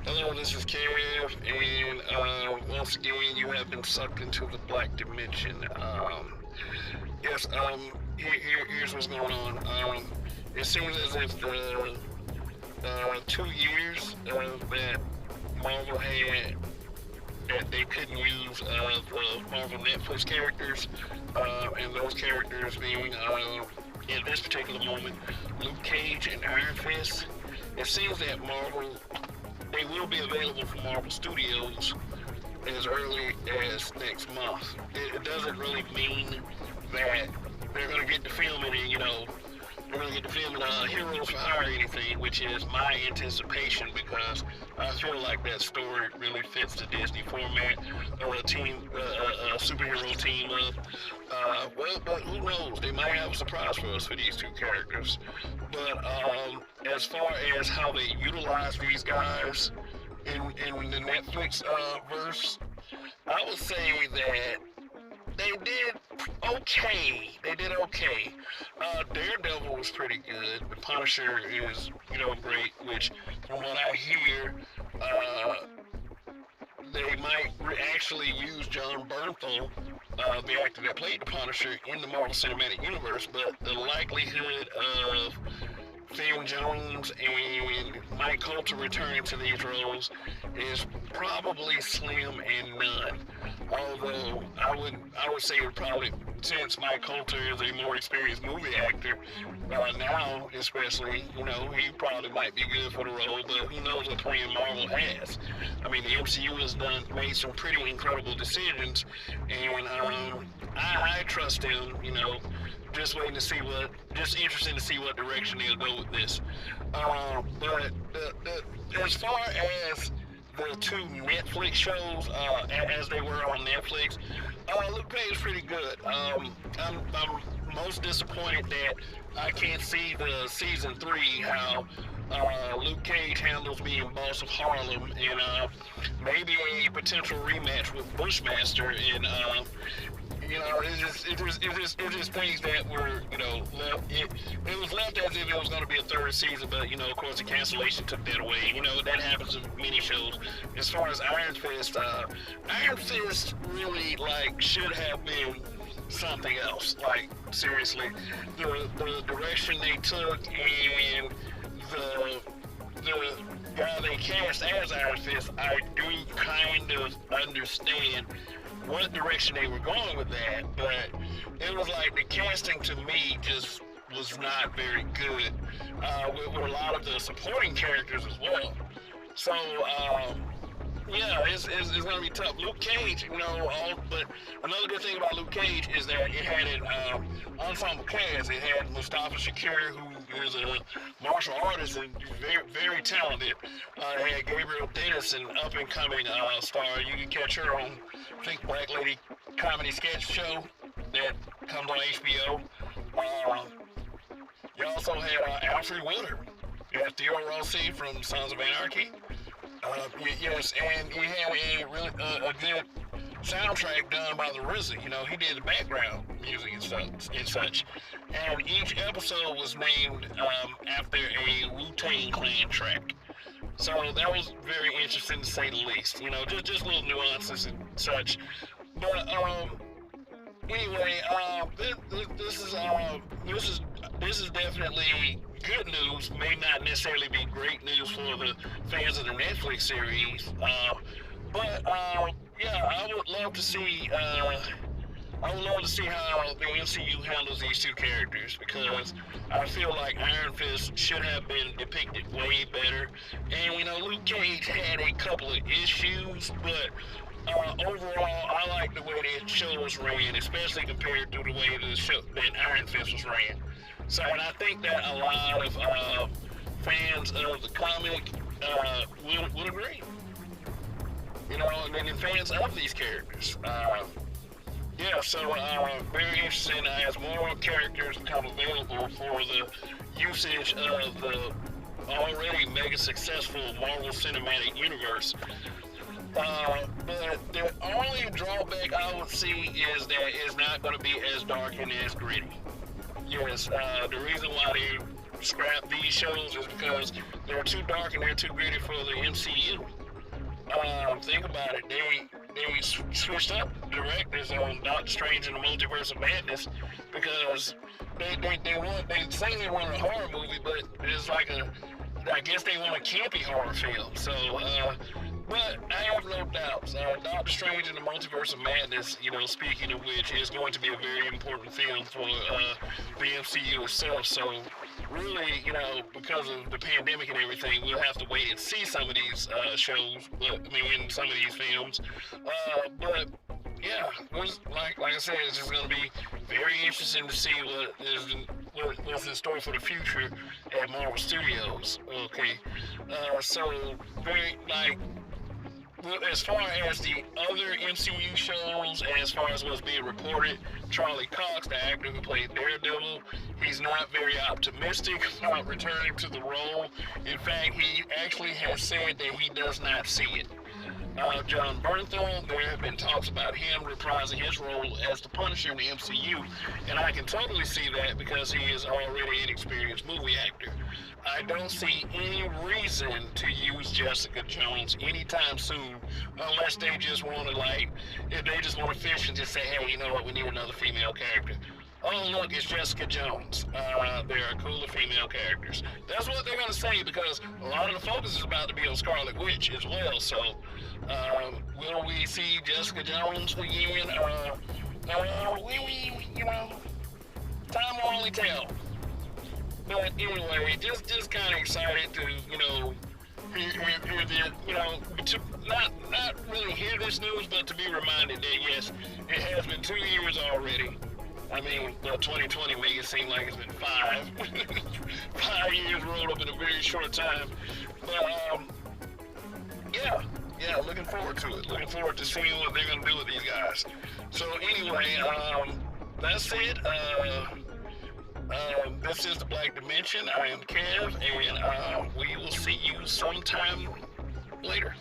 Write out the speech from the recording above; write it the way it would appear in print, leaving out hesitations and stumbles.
Hello, this is Kev, and once again, you have been sucked into the black dimension. Yes, here's what's going on. It seems as if the 2 years that Marvel had that they couldn't use the Marvel Netflix characters, and those characters being, in this particular moment, Luke Cage and Iron Fist. It seems that Marvel they will be available from Marvel Studios as early as next month. It doesn't really mean that they're going to get to filming and, they're going to get to filming Heroes for Hire or anything, which is my anticipation because I feel like that story really fits the Disney format of a superhero team up. But who knows? They might have a surprise for us for these two characters. But as far as how they utilize these guys in the Netflix verse, I would say that they did okay. They did okay. Daredevil was pretty good. The Punisher is, great. Which, from what I hear, they might actually use John Bernthal, the actor that played the Punisher, in the Marvel Cinematic Universe. But the likelihood of Sam Jones and Mike Coulter returning to these roles is probably slim and none. Although I would say it probably, since Mike Coulter is a more experienced movie actor, now especially, he probably might be good for the role. But who knows what plan Marvel has? I mean, the MCU has made some pretty incredible decisions, and I trust them. Just waiting to see just interested to see what direction they'll go with this. But as far as the two Netflix shows, as they were on Netflix, Luke Cage is pretty good. I'm most disappointed that I can't see the season 3 how Luke Cage handles being boss of Harlem, and maybe a potential rematch with Bushmaster, and it's just things that were, left. It was left as if it was going to be a third season, but, of course, the cancellation took that away. That happens in many shows. As far as Iron Fist, really, should have been something else. Seriously. The direction they took and the guy they cast as Iron Fist, I do kind of understand what direction they were going with that, but it was like the casting to me just was not very good, with a lot of the supporting characters as well. So, yeah, it's going to be tough. Luke Cage, but another good thing about Luke Cage is that it had an ensemble cast. It had Mustafa Shakir, who is a martial artist and very, very talented. It had Gabriel Dennis, an up-and-coming star. You can catch her on, I think, Black Lady Comedy Sketch Show that comes on HBO. You also had Alfred Woodard. You had Theo Rossi from Sons of Anarchy. Yes, and we had a good soundtrack done by the RZA. He did the background music and such. And each episode was named after a Wu-Tang Clan track. So that was very interesting to say the least. Just little nuances and such. But anyway, this is definitely good news. May not necessarily be great news for the fans of the Netflix series, but yeah, I would love to see. I would love to see how the MCU handles these two characters, because I feel like Iron Fist should have been depicted way better. And Luke Cage had a couple of issues, but overall, I like the way the show was ran, especially compared to the way that Iron Fist was ran. So, and I think that a lot of fans of the comic will agree. And fans of these characters. Yeah, so very interesting as more characters become available for the usage of the already mega successful Marvel Cinematic Universe. But the only drawback I would see is that it's not going to be as dark and as gritty. Yes, the reason why they scrapped these shows is because they're too dark and they're too gritty for the MCU. Think about it. They switched up directors on Doctor Strange and the Multiverse of Madness because they say they want a horror movie, but it's like I guess they want a campy horror film. So but I have no doubts. Doctor Strange and the Multiverse of Madness, speaking of which, is going to be a very important film for the MCU itself. So, really, because of the pandemic and everything, we'll have to wait and see some of these shows, in some of these films. But yeah, like I said, it's just going to be very interesting to see what's in store for the future at Marvel Studios. Okay, so very as far as the other MCU shows, as far as what's being reported, Charlie Cox, the actor who played Daredevil, he's not very optimistic about returning to the role. In fact, he actually has said that he does not see it. John Bernthal, there have been talks about him reprising his role as the Punisher in the MCU, and I can totally see that because he is already an experienced movie actor. I don't see any reason to use Jessica Jones anytime soon, unless they just want to if they just want to fish and just say, hey, you know what, we need another female character. Oh, look, it's Jessica Jones. There are cooler female characters. That's what they're going to say because a lot of the focus is about to be on Scarlet Witch as well. So, will we see Jessica Jones again? Time will only tell. But anyway, just kind of excited to, hear the, to not really hear this news, but to be reminded that yes, it has been 2 years already. 2020 make it seem like it's been 5. 5 years rolled up in a very short time. But, yeah, looking forward to it. Looking forward to seeing what they're going to do with these guys. So anyway, that's it. This is the Black Dimension. I am Kev, and we will see you sometime later.